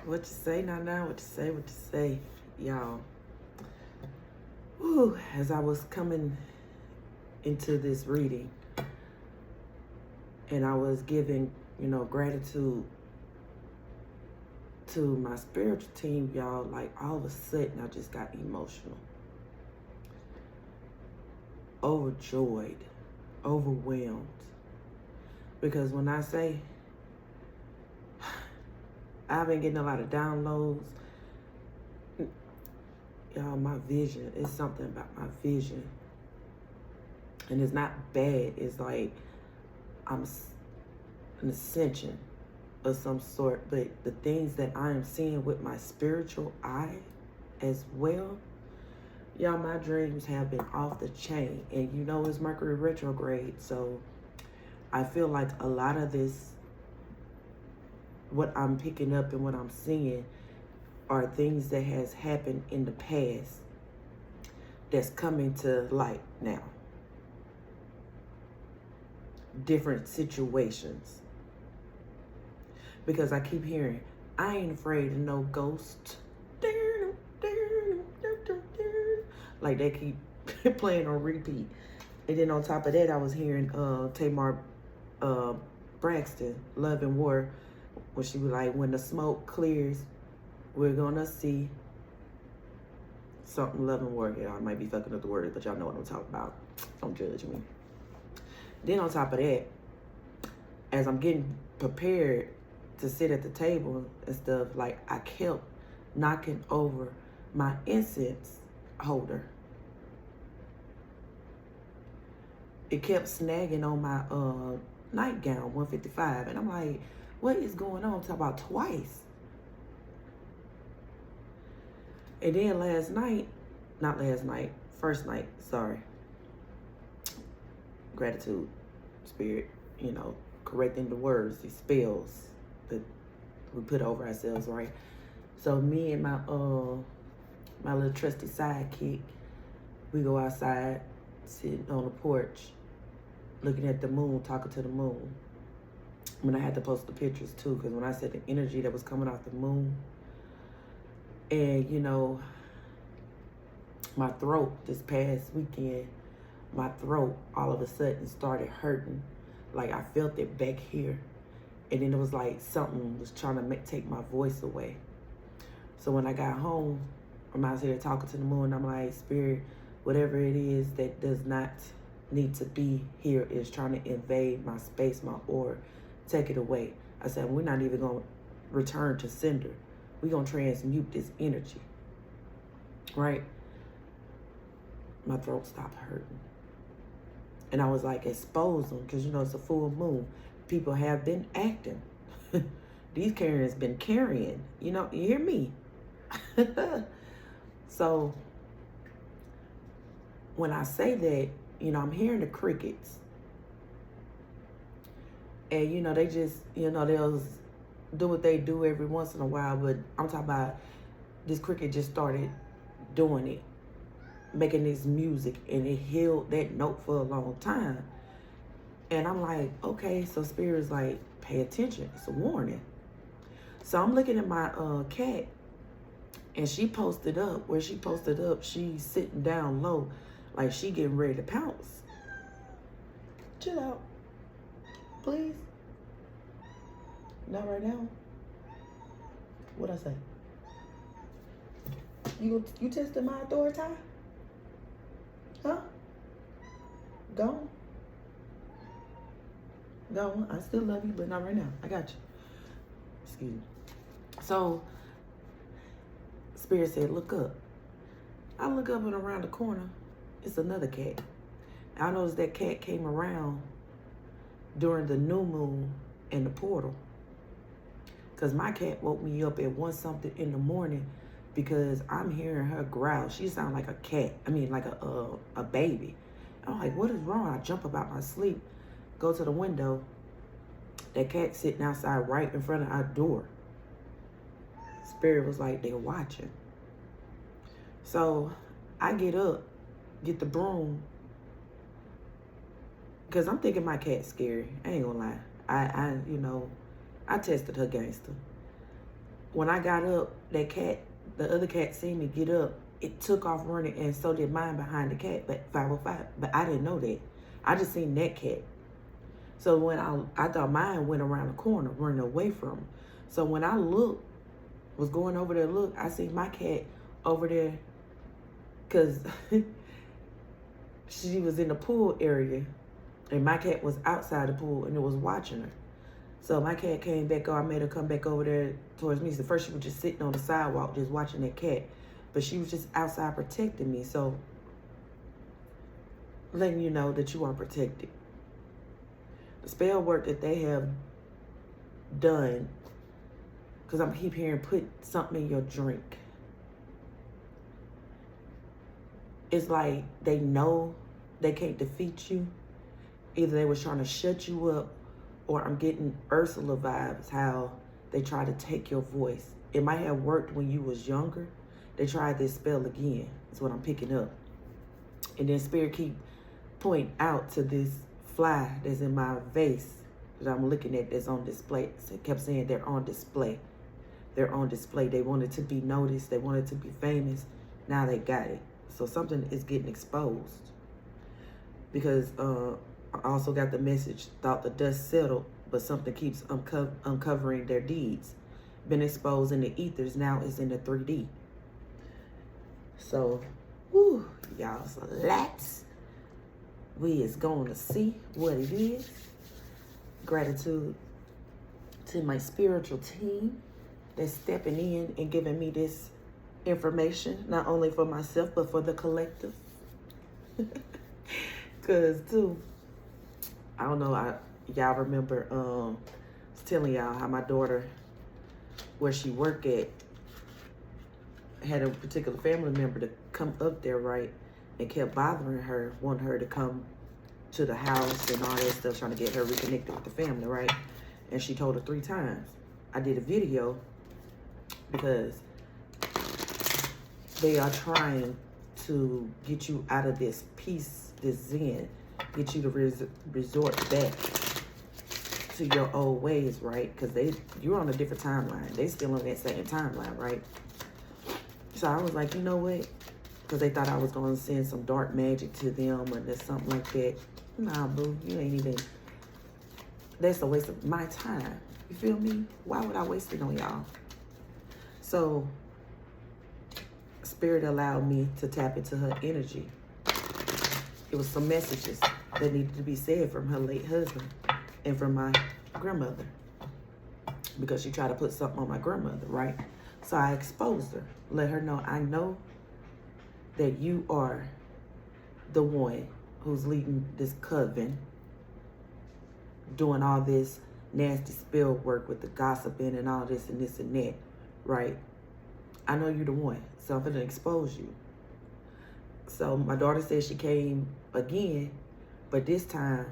What you say now, what you say, y'all. Whew, as I was coming into this reading and I was giving, gratitude to my spiritual team, y'all, like all of a sudden I just got emotional. Overjoyed, overwhelmed. Because when I say I've been getting a lot of downloads, y'all, my vision is something about my vision. And it's not bad. It's like I'm an ascension of some sort. But the things that I am seeing with my spiritual eye as well, y'all, my dreams have been off the chain. And it's Mercury retrograde. So I feel like a lot of this, what I'm picking up and what I'm seeing, are things that has happened in the past that's coming to light now. Different situations. Because I keep hearing, I ain't afraid of no ghost. Like they keep playing on repeat. And then on top of that, I was hearing Tamar Braxton, Love and War, when she was like, when the smoke clears, we're gonna see something. Love and War. Yeah, I might be fucking up the words, but y'all know what I'm talking about. Don't judge me. Then on top of that, as I'm getting prepared to sit at the table and stuff, like I kept knocking over my incense holder. It kept snagging on my nightgown, 155. And I'm like, what is going on? I'm talking about twice. And then first night, sorry. Gratitude, spirit, correcting the words, these spells that we put over ourselves, right? So me and my little trusty sidekick, we go outside, sitting on the porch, looking at the moon, talking to the moon. I mean, I had to post the pictures too, because when I said the energy that was coming off the moon, and my throat this past weekend, my throat all of a sudden started hurting. Like I felt it back here. And then it was like something was trying to take my voice away. So when I got home, I'm out here talking to the moon. I'm like, Spirit, whatever it is that does not need to be here is trying to invade my space, my aura. Take it away. I said, we're not even going to return to sender. We're going to transmute this energy. Right? My throat stopped hurting. And I was like, expose them, because it's a full moon. People have been acting. These carriers been carrying. You hear me? So when I say that, I'm hearing the crickets. And they just, they'll do what they do every once in a while. But I'm talking about this cricket just started doing it, making this music, and it held that note for a long time. And I'm like, okay, so Spirit's like, pay attention. It's a warning. So I'm looking at my cat, and she posted up. Where she posted up, she's sitting down low, like she getting ready to pounce. Chill out, please. Not right now. What'd I say? You tested my authority? Huh? Go on. I still love you, but not right now. I got you. Excuse me. So, Spirit said, look up. I look up and around the corner, it's another cat. I noticed that cat came around during the new moon in the portal. Because my cat woke me up at 1 something in the morning because I'm hearing her growl. She sounds like a cat. I mean, like a baby. I'm like, what is wrong? I jump up out my sleep, go to the window. That cat sitting outside right in front of our door. Spirit was like, they're watching. So I get up, get the broom, because I'm thinking my cat's scary. I ain't gonna lie. I tested her gangster. When I got up, that cat, the other cat seen me get up. It took off running, and so did mine behind the cat, but 505. But I didn't know that. I just seen that cat. So when I thought mine went around the corner, running away from him. So when I looked, was going over there, look, I see my cat over there, because she was in the pool area, and my cat was outside the pool, and it was watching her. So my cat came back, I made her come back over there towards me. So first she was just sitting on the sidewalk, just watching that cat. But she was just outside protecting me. So letting you know that you are protected. The spell work that they have done, because I'm keep hearing put something in your drink. It's like they know they can't defeat you. Either they was trying to shut you up, or I'm getting Ursula vibes, how they try to take your voice. It might have worked when you was younger. They tried this spell again. That's what I'm picking up. And then Spirit keep pointing out to this fly that's in my vase that I'm looking at that's on display. So it kept saying they're on display. They're on display. They wanted to be noticed. They wanted to be famous. Now they got it. So something is getting exposed. Because I also got the message, thought the dust settled, but something keeps uncovering their deeds. Been exposed in the ethers, now it's in the 3D. So, whoo, y'all, so we is going to see what it is. Gratitude to my spiritual team that's stepping in and giving me this information, not only for myself, but for the collective. Because, too, I don't know, y'all remember, I was telling y'all how my daughter, where she worked at, had a particular family member to come up there, right, and kept bothering her, wanting her to come to the house and all that stuff, trying to get her reconnected with the family, right? And she told her 3 times. I did a video because they are trying to get you out of this peace, this zen, get you to resort back to your old ways, right? Because you're on a different timeline. They still on that same timeline, right? So I was like, you know what? Because they thought I was going to send some dark magic to them or something like that. Nah, boo, you ain't even... That's a waste of my time. You feel me? Why would I waste it on y'all? So, Spirit allowed me to tap into her energy. It was some messages that needed to be said from her late husband and from my grandmother, because she tried to put something on my grandmother, right? So I exposed her, let her know, I know that you are the one who's leading this coven, doing all this nasty spell work with the gossiping and all this and this and that, right? I know you're the one, so I'm gonna expose you. So my daughter said she came again, but this time,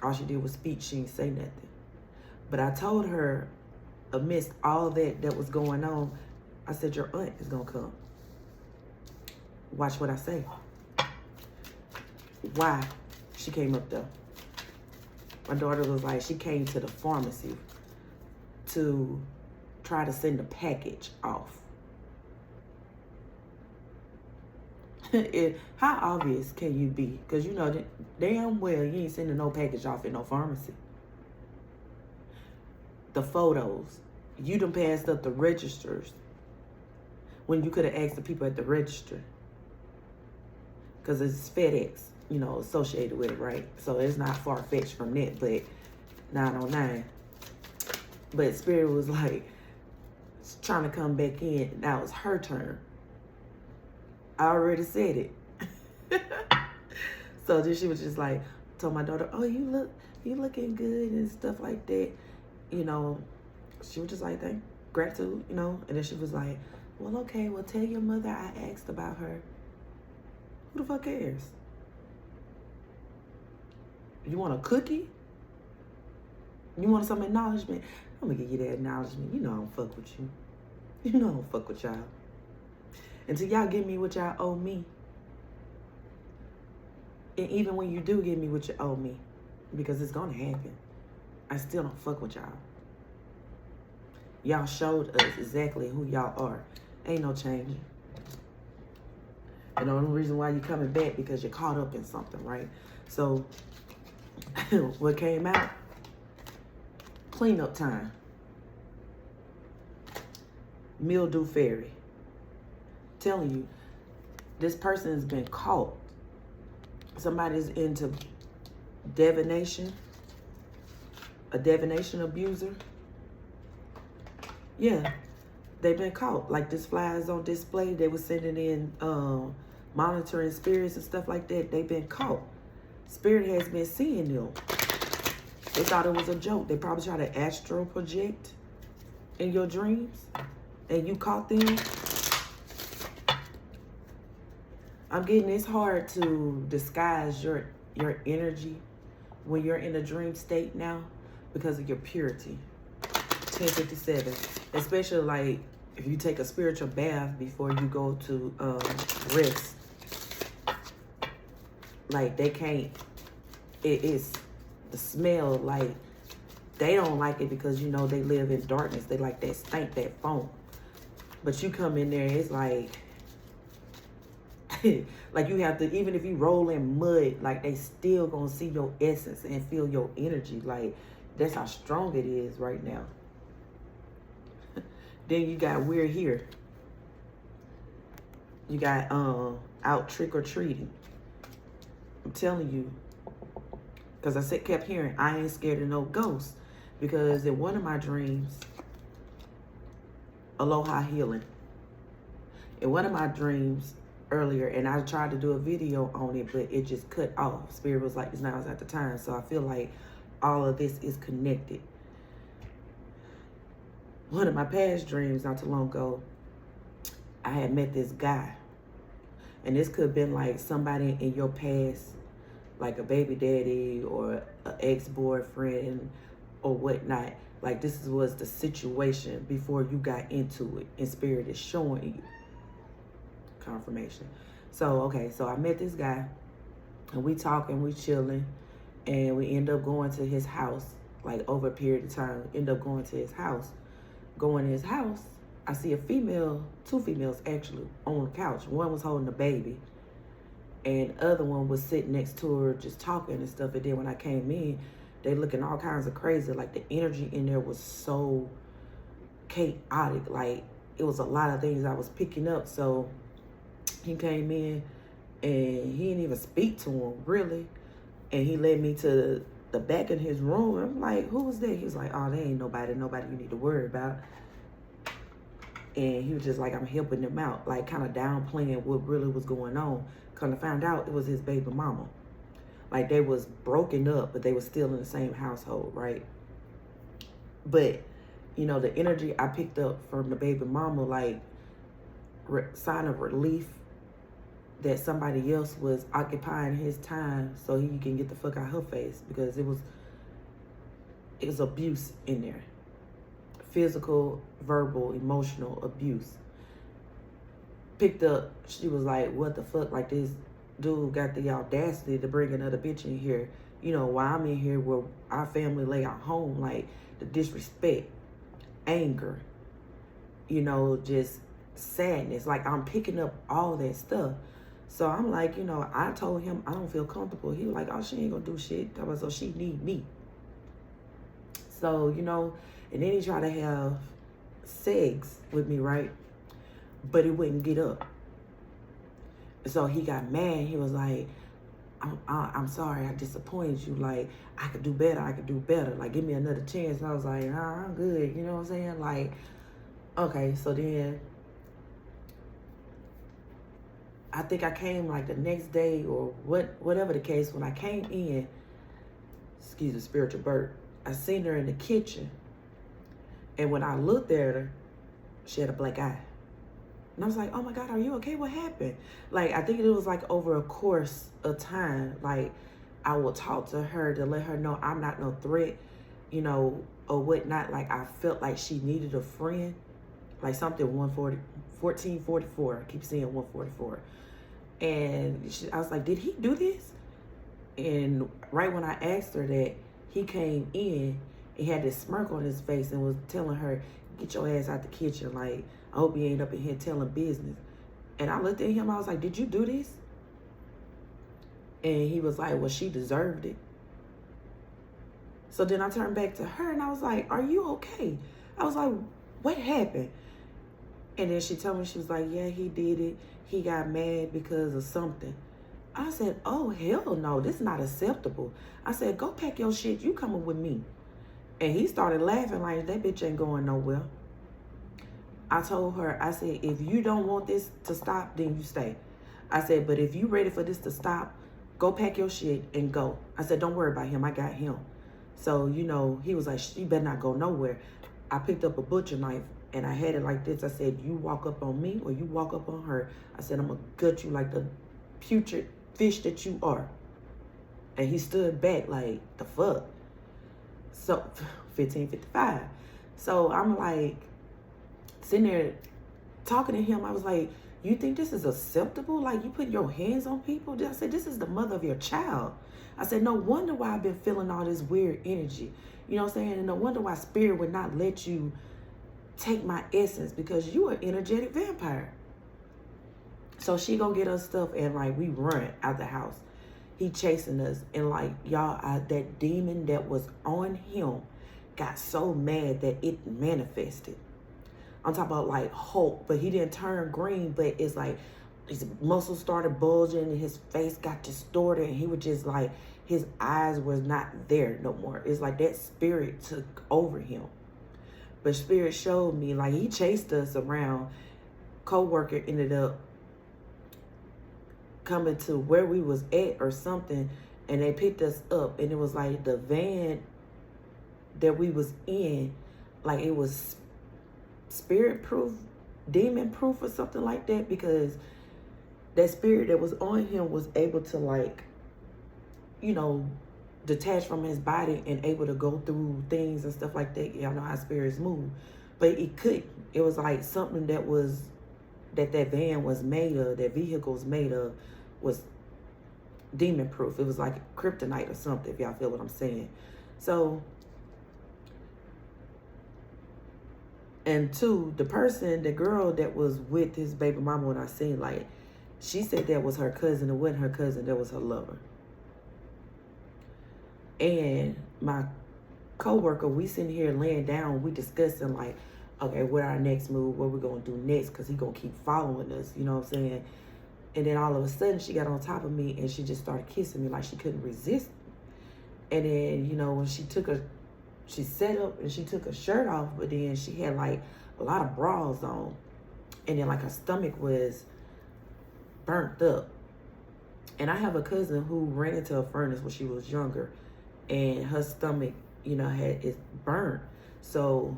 all she did was speak. She didn't say nothing. But I told her, amidst all that was going on, I said, your aunt is going to come. Watch what I say. Why she came up there? My daughter was like, she came to the pharmacy to try to send a package off. How obvious can you be? Because you know damn well you ain't sending no package off in no pharmacy. The photos, you done passed up the registers when you could have asked the people at the register, because it's FedEx, you know, associated with it, right? So it's not far-fetched from that, but 909. But Spirit was like trying to come back in. Now it's her turn. I already said it. So then she was just like, told my daughter, oh, you looking good and stuff like that. You know, she was just like, thank gratitude, you know. And then she was like, well, okay, well, tell your mother I asked about her. Who the fuck cares? You want a cookie? You want some acknowledgement? I'm gonna give you that acknowledgement. You know I don't fuck with you. You know I don't fuck with y'all. Until y'all give me what y'all owe me. And even when you do give me what you owe me, because it's gonna happen, I still don't fuck with y'all. Y'all showed us exactly who y'all are. Ain't no changing. And the only reason why you're coming back because you're caught up in something, right? So what came out? Cleanup time. Mildew fairy. Telling you, this person has been caught. Somebody's into divination. A divination abuser. Yeah, they've been caught. Like this flyers on display, they were sending in monitoring spirits and stuff like that. They've been caught. Spirit has been seeing them. They thought it was a joke. They probably tried to astral project in your dreams and you caught them. I'm getting it's hard to disguise your energy when you're in a dream state now because of your purity. 1057. Especially like if you take a spiritual bath before you go to rest. Like they can't, it is the smell, like they don't like it because you know they live in darkness. They like that stank, that foam. But you come in there, it's like like you have to, even if you roll in mud, like they still gonna see your essence and feel your energy. Like that's how strong it is right now. Then you got we're here. You got out trick-or-treating. I'm telling you, because kept hearing I ain't scared of no ghosts, because in one of my dreams, aloha healing, in one of my dreams earlier, and I tried to do a video on it, but it just cut off. Spirit was like, now's not the time. So I feel like all of this is connected. One of my past dreams not too long ago, I had met this guy. And this could have been like somebody in your past, like a baby daddy or an ex-boyfriend or whatnot. Like this was the situation before you got into it. And Spirit is showing you. Confirmation. So, okay, so I met this guy. And we talking, we chilling. And we end up going to his house. Like over a period of time, end up going to his house. Going to his house, I see a female, two females actually, on the couch. One was holding a baby, and the other one was sitting next to her just talking and stuff. And then when I came in, they looking all kinds of crazy. Like the energy in there was so chaotic. Like it was a lot of things I was picking up. So he came in and he didn't even speak to him, really. And he led me to the back of his room. I'm like, who was that? He was like, oh, there ain't nobody you need to worry about. And he was just like, I'm helping them out, like kind of downplaying what really was going on. Kind of found out it was his baby mama. Like they was broken up, but they were still in the same household, right? But, you know, the energy I picked up from the baby mama, like sign of relief that somebody else was occupying his time so he can get the fuck out her face, because it was abuse in there. Physical, verbal, emotional abuse. Picked up, she was like, what the fuck? Like this dude got the audacity to bring another bitch in here, you know, while I'm in here where our family lay our home. Like the disrespect, anger, you know, just sadness. Like I'm picking up all that stuff. So I'm like, you know, I told him I don't feel comfortable. He was like, oh, she ain't gonna do shit. I was, so she need me. So, you know, and then he tried to have sex with me, right? But he wouldn't get up. So he got mad. He was like, I'm sorry, I disappointed you. Like, I could do better. I could do better. Like, give me another chance. And I was like, nah, I'm good. You know what I'm saying? Like, okay, so then I think I came like the next day or whatever the case. When I came in, excuse the spiritual bird, I seen her in the kitchen. And when I looked at her, she had a black eye. And I was like, oh my God, are you okay? What happened? Like, I think it was like over a course of time, like I would talk to her to let her know I'm not no threat, you know, or whatnot. Like I felt like she needed a friend, like something 1444. I keep saying 144. And I was like, did he do this? And right when I asked her that, he came in, he had this smirk on his face and was telling her, get your ass out the kitchen. Like, I hope you ain't up in here telling business. And I looked at him, I was like, did you do this? And he was like, well, she deserved it. So then I turned back to her and I was like, are you okay? I was like, what happened? And then she told me, she was like, yeah, he did it. He got mad because of something. I said, oh, hell no, this is not acceptable. I said, go pack your shit, you coming with me. And he started laughing like, that bitch ain't going nowhere. I told her, I said, if you don't want this to stop, then you stay. I said, but if you ready for this to stop, go pack your shit and go. I said, don't worry about him, I got him. So, you know, he was like, she better not go nowhere. I picked up a butcher knife and I had it like this. I said, you walk up on me or you walk up on her. I said, I'm gonna gut you like the putrid fish that you are. And he stood back like, the fuck? So 15:55. So I'm like sitting there talking to him. I was like, you think this is acceptable? Like, you put your hands on people? I said, this is the mother of your child. I said, no wonder why I've been feeling all this weird energy. You know what I'm saying? And no wonder why spirit would not let you take my essence, because you are energetic vampire. So she gonna get us stuff and like we run out the house. He chasing us, and like, y'all, that demon that was on him got so mad that it manifested. I'm talking about like Hulk, but he didn't turn green, but it's like his muscles started bulging and his face got distorted and he was just like, his eyes was not there no more. It's like that spirit took over him. But spirit showed me, like, he chased us around. Co-worker ended up coming to where we was at or something, and they picked us up, and it was like the van that we was in, like it was spirit proof, demon proof or something like that, because that spirit that was on him was able to, like, you know, detach from his body and able to go through things and stuff like that. Y'all know how spirits move, but it couldn't. It was like something that was, that van was made of, that vehicle was made of, was demon proof. It was like kryptonite or something, if y'all feel what I'm saying. So, and two, the person, the girl that was with his baby mama when I seen, like, she said that was her cousin. It wasn't her cousin, that was her lover. And my co-worker, we sitting here laying down, we discussing like, okay, what our next move, what we're gonna do next, because he gonna keep following us, you know what I'm saying? And then all of a sudden she got on top of me and she just started kissing me like she couldn't resist. And then, you know, when she set up and she took her shirt off, but then she had like a lot of bras on, and then like her stomach was burnt up. And I have a cousin who ran into a furnace when she was younger, and her stomach, you know, is burnt. So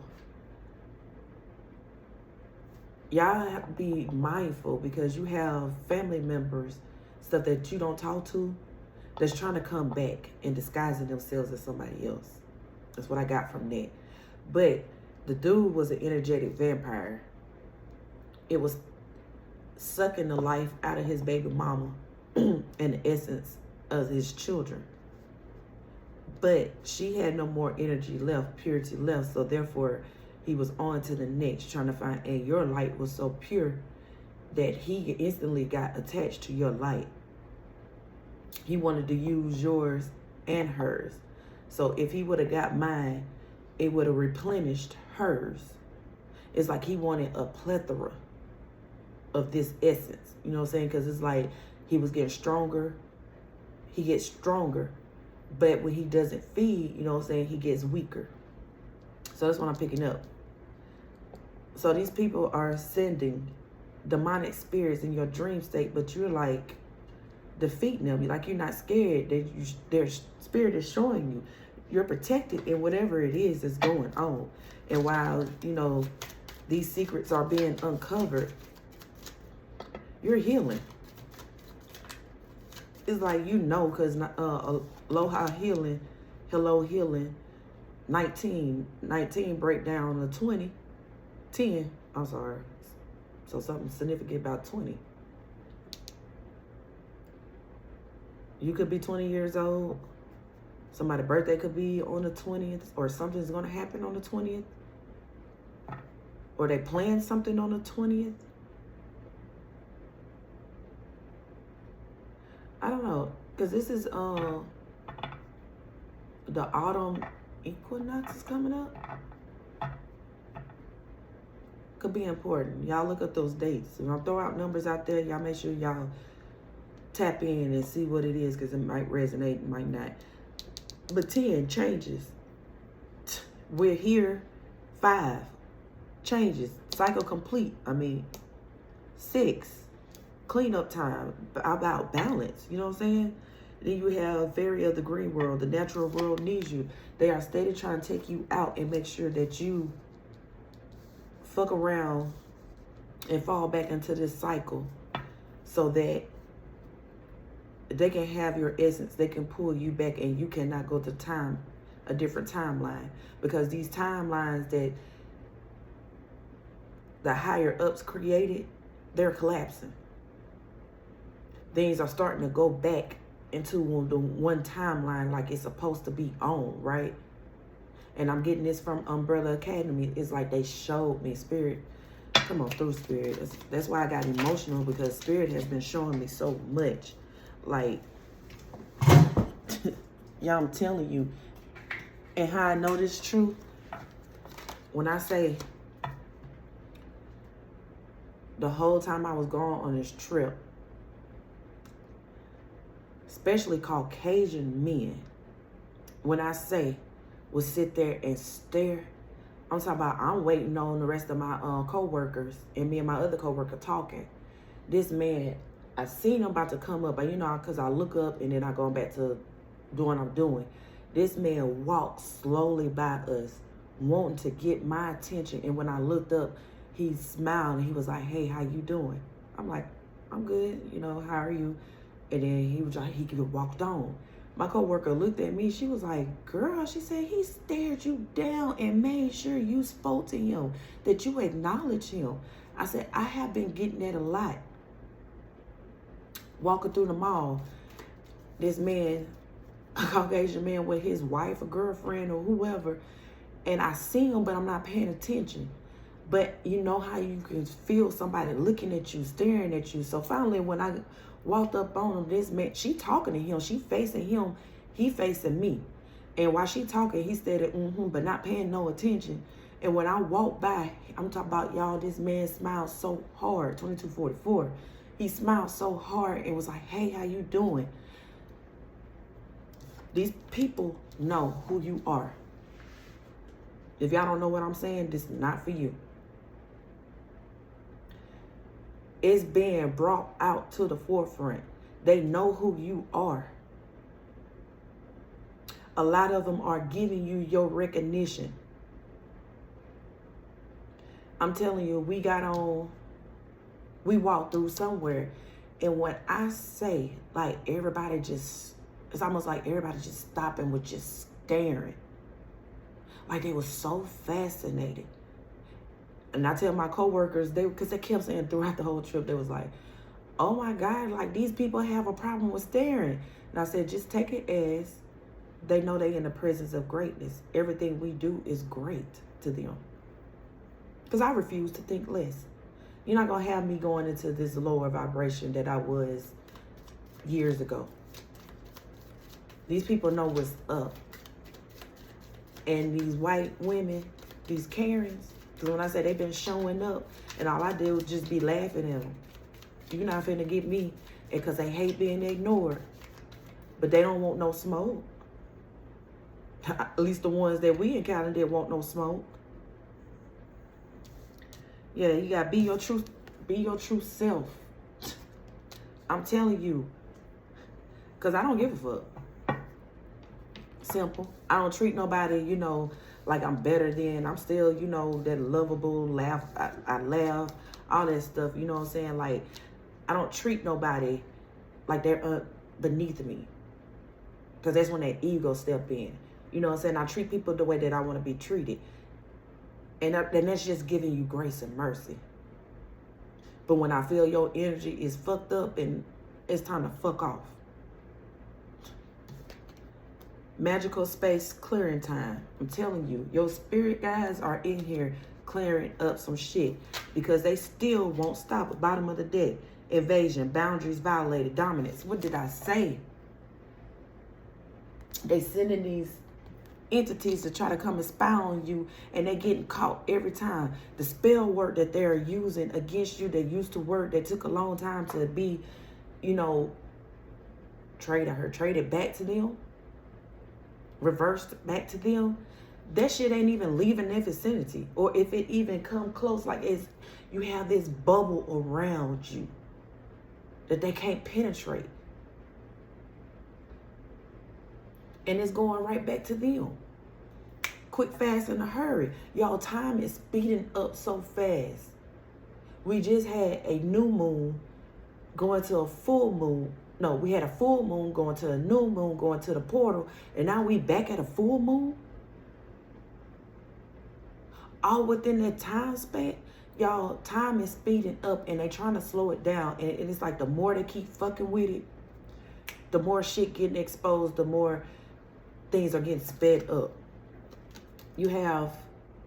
y'all have to be mindful, because you have family members, stuff that you don't talk to, that's trying to come back and disguising themselves as somebody else. That's what I got from that. But the dude was an energetic vampire. It was sucking the life out of his baby mama and the essence of his children. But she had no more energy left, purity left, so therefore he was on to the next, trying to find, and your light was so pure that he instantly got attached to your light. He wanted to use yours and hers. So if he would have got mine, it would have replenished hers. It's like he wanted a plethora of this essence. You know what I'm saying? Because it's like he was getting stronger. He gets stronger. But when he doesn't feed, you know what I'm saying, he gets weaker. So that's what I'm picking up. So these people are sending demonic spirits in your dream state, but you're like defeating them. Like, you're not scared. Their spirit is showing you you're protected in whatever it is that's going on. And while, you know, these secrets are being uncovered, you're healing. It's like, you know, because Aloha Healing, Hello Healing, 19 break down to 20, 10, I'm sorry. So something significant about 20. You could be 20 years old. Somebody's birthday could be on the 20th, or something's going to happen on the 20th. Or they plan something on the 20th. I don't know. Because this is the autumn equinox is coming up. Could be important. Y'all look at those dates. When I throw out numbers out there, y'all make sure y'all tap in and see what it is, because it might resonate, it might not. But 10 changes. We're here. 5 changes. Cycle complete. 6 cleanup time. About balance. You know what I'm saying? Then you have Fairy of the Green World. The natural world needs you. They are steady trying to take you out and make sure that you fuck around and fall back into this cycle, so that they can have your essence. They can pull you back, and you cannot go to a different timeline, because these timelines that the higher ups created, they're collapsing. Things are starting to go back into the one timeline like it's supposed to be on, right? And I'm getting this from Umbrella Academy. It's like they showed me, Spirit, come on through, Spirit. That's why I got emotional, because Spirit has been showing me so much. Like, y'all, I'm telling you. And how I know this truth, when I say the whole time I was going on this trip, especially Caucasian men, when I say would sit there and stare, I'm talking about I'm waiting on the rest of my co-workers and me and my other co-worker talking. This man, I seen him about to come up, but because I look up and then I go back to doing what I'm doing. This man walked slowly by us, wanting to get my attention. And when I looked up, he smiled and he was like, "Hey, how you doing?" I'm like, "I'm good. How are you?" And then he was like, he walked on. My coworker looked at me. She was like, "Girl," she said, "he stared you down and made sure you spoke to him, that you acknowledged him." I said, "I have been getting that a lot. Walking through the mall, this man, a Caucasian man with his wife or girlfriend or whoever, and I see him, but I'm not paying attention." But you know how you can feel somebody looking at you, staring at you. So finally, when I walked up on him, this man, she talking to him, she facing him, he facing me. And while she talking, he said, but not paying no attention. And when I walked by, I'm talking about, y'all, this man smiled so hard, 2244. He smiled so hard and was like, "Hey, how you doing?" These people know who you are. If y'all don't know what I'm saying, this is not for you. It's being brought out to the forefront. They know who you are. A lot of them are giving you your recognition. I'm telling you, we walked through somewhere, and when I say, like, everybody just, it's almost like everybody just stopped and was just staring. Like, they were so fascinated. And I tell my coworkers, because they kept saying throughout the whole trip, they was like, "Oh my God, like, these people have a problem with staring." And I said, just take it as they know they in the presence of greatness. Everything we do is great to them. Because I refuse to think less. You're not going to have me going into this lower vibration that I was years ago. These people know what's up. And these white women, these Karens, because when I say they've been showing up, and all I did was just be laughing at them. You're not finna get me, because they hate being ignored. But they don't want no smoke. At least the ones that we encountered didn't want no smoke. Yeah, you gotta be your true self. I'm telling you. Because I don't give a fuck. Simple. I don't treat nobody, like I'm better than. I'm still, that lovable laugh. I laugh, all that stuff, you know what I'm saying? Like, I don't treat nobody like they're beneath me. Because that's when that ego step in. You know what I'm saying? I treat people the way that I want to be treated. And that's just giving you grace and mercy. But when I feel your energy is fucked up and it's time to fuck off. Magical space clearing time. I'm telling you, your spirit guides are in here clearing up some shit because they still won't stop. At bottom of the deck, invasion, boundaries violated, dominance. What did I say? They sending these entities to try to come and spy on you, and they're getting caught every time. The spell work that they're using against you, that used to work, that took a long time to be, you know, traded back to them, reversed back to them. That shit ain't even leaving their vicinity, or if it even come close, like you have this bubble around you that they can't penetrate. And it's going right back to them. Quick, fast, in a hurry. Y'all, time is speeding up so fast. We just had a new moon going to a full moon. No, we had a full moon going to a new moon, going to the portal. And now we back at a full moon. All within that time span. Y'all, time is speeding up and they trying to slow it down. And it's like the more they keep fucking with it, the more shit getting exposed, the more things are getting sped up. You have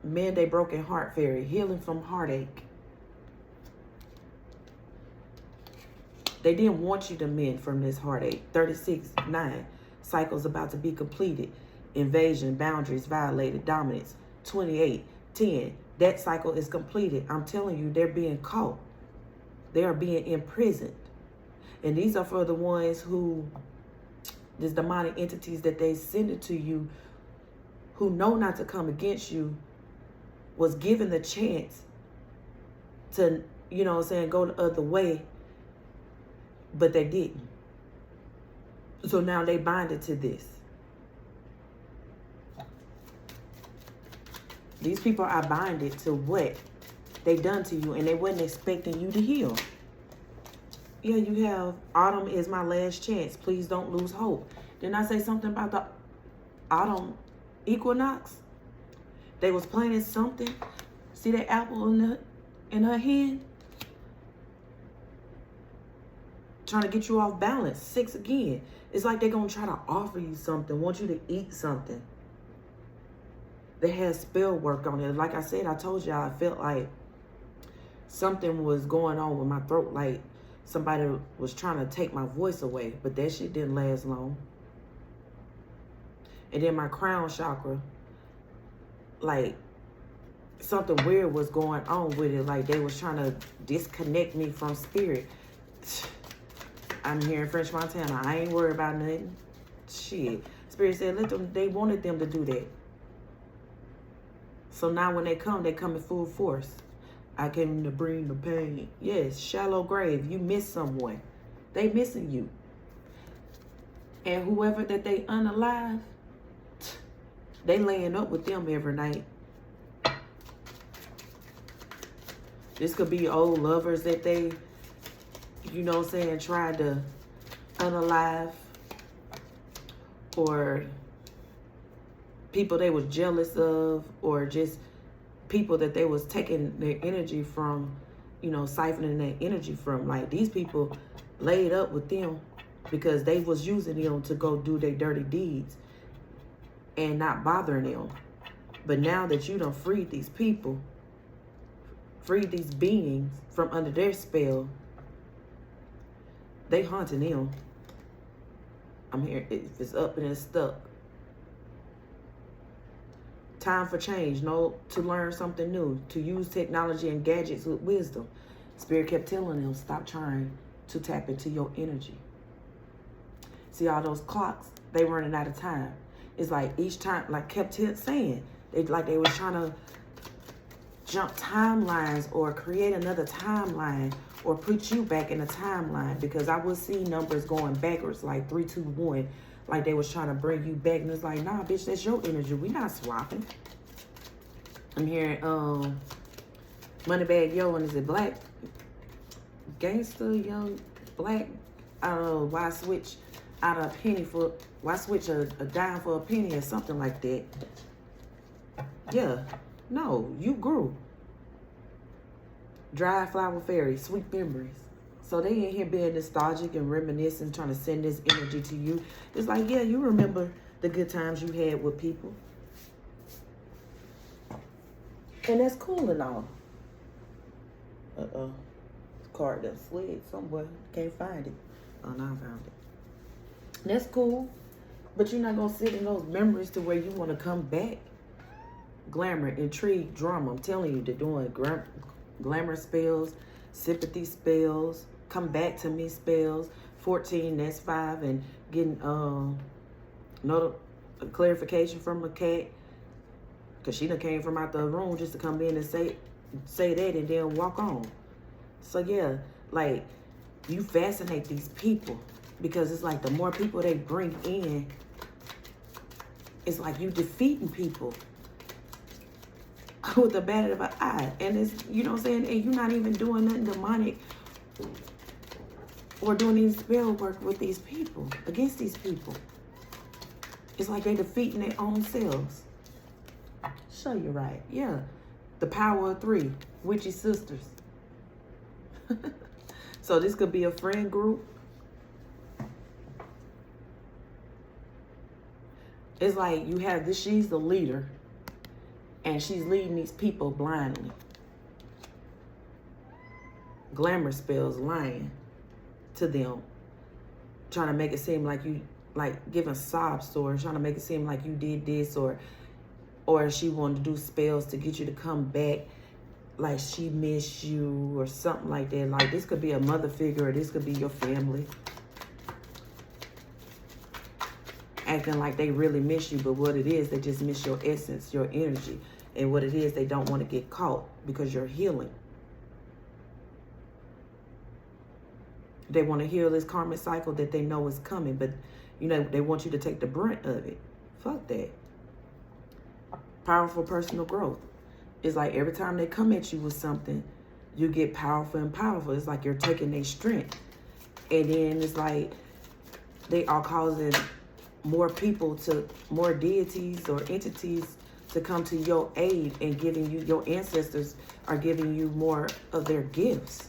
mend a broken heart fairy, healing from heartache. They didn't want you to mend from this heartache. 36-9, cycles about to be completed. Invasion, boundaries violated, dominance. 28-10, that cycle is completed. I'm telling you, they're being caught. They are being imprisoned. And these are for the ones who, these demonic entities that they send it to you, who know not to come against you, was given the chance to, you know what I'm saying, go the other way, but they didn't. So now they binded to this. These people are binded to what they done to you, and they wasn't expecting you to heal. Yeah, you have autumn is my last chance. Please don't lose hope. Didn't I say something about the autumn equinox? They was planting something. See that apple in her hand? Trying to get you off balance. 6 again. It's like they're going to try to offer you something, want you to eat something. They had spell work on it. Like I said, I told y'all, I felt like something was going on with my throat. Like somebody was trying to take my voice away. But that shit didn't last long. And then my crown chakra, like something weird was going on with it. Like they was trying to disconnect me from spirit. I'm here in French Montana. I ain't worried about nothing. Shit. Spirit said, let them, they wanted them to do that. So now when they come in full force. I came to bring the pain. Yes, shallow grave. You miss someone. They missing you. And whoever that they unalive, they laying up with them every night. This could be old lovers that they, you know what I'm saying, tried to unalive. Or people they was jealous of. Or just people that they was taking their energy from, you know, siphoning their energy from. Like these people laid up with them because they was using them to go do their dirty deeds and not bothering them. But now that you done freed these people, freed these beings from under their spell, they haunting them. I'm here. If it's up and it's stuck. Time for change. No, to learn something new. To use technology and gadgets with wisdom. Spirit kept telling them, stop trying to tap into your energy. See all those clocks? They running out of time. It's like each time, like kept saying, they was trying to jump timelines or create another timeline or put you back in a timeline, because I would see numbers going backwards like 3, 2, 1, like they was trying to bring you back, and it's like, nah, bitch, that's your energy. We not swapping. I'm hearing Moneybag Yo, and is it Black Gangster Young Black? I don't know. Why switch out a penny for? Why switch a dime for a penny or something like that? Yeah, no, you grew. Dry Flower Fairy, sweet memories. So they in here being nostalgic and reminiscing, trying to send this energy to you. It's like, yeah, you remember the good times you had with people. And that's cool and all. Card that slid somewhere. Can't find it. Oh, now I found it. That's cool. But you're not going to sit in those memories to where you want to come back. Glamour, intrigue, drama. I'm telling you, they're doing glamour spells, sympathy spells, come back to me spells. 14, that's 5. And getting clarification from a cat. Because she done came from out the room just to come in and say that and then walk on. So yeah, like, you fascinate these people because it's like the more people they bring in, it's like you defeating people with a bat of an eye. And it's, you know what I'm saying? And you're not even doing nothing demonic or doing any spell work with these people, against these people. It's like they defeating their own selves. Show you right. Yeah. The power of 3. Witchy sisters. So this could be a friend group. It's like you have this, she's the leader. And she's leading these people blindly. Glamour spells, lying to them. Trying to make it seem like you, like giving sob stories. Trying to make it seem like you did this or she wanted to do spells to get you to come back. Like she missed you or something like that. Like this could be a mother figure or this could be your family. Acting like they really miss you, but what it is, they just miss your essence, your energy. And what it is, they don't want to get caught because you're healing. They want to heal this karmic cycle that they know is coming, but you know, they want you to take the brunt of it. Fuck that. Powerful personal growth. It's like every time they come at you with something, you get powerful and powerful. It's like you're taking their strength. And then it's like they are causing more people to, more deities or entities to come to your aid and giving you, your ancestors are giving you more of their gifts.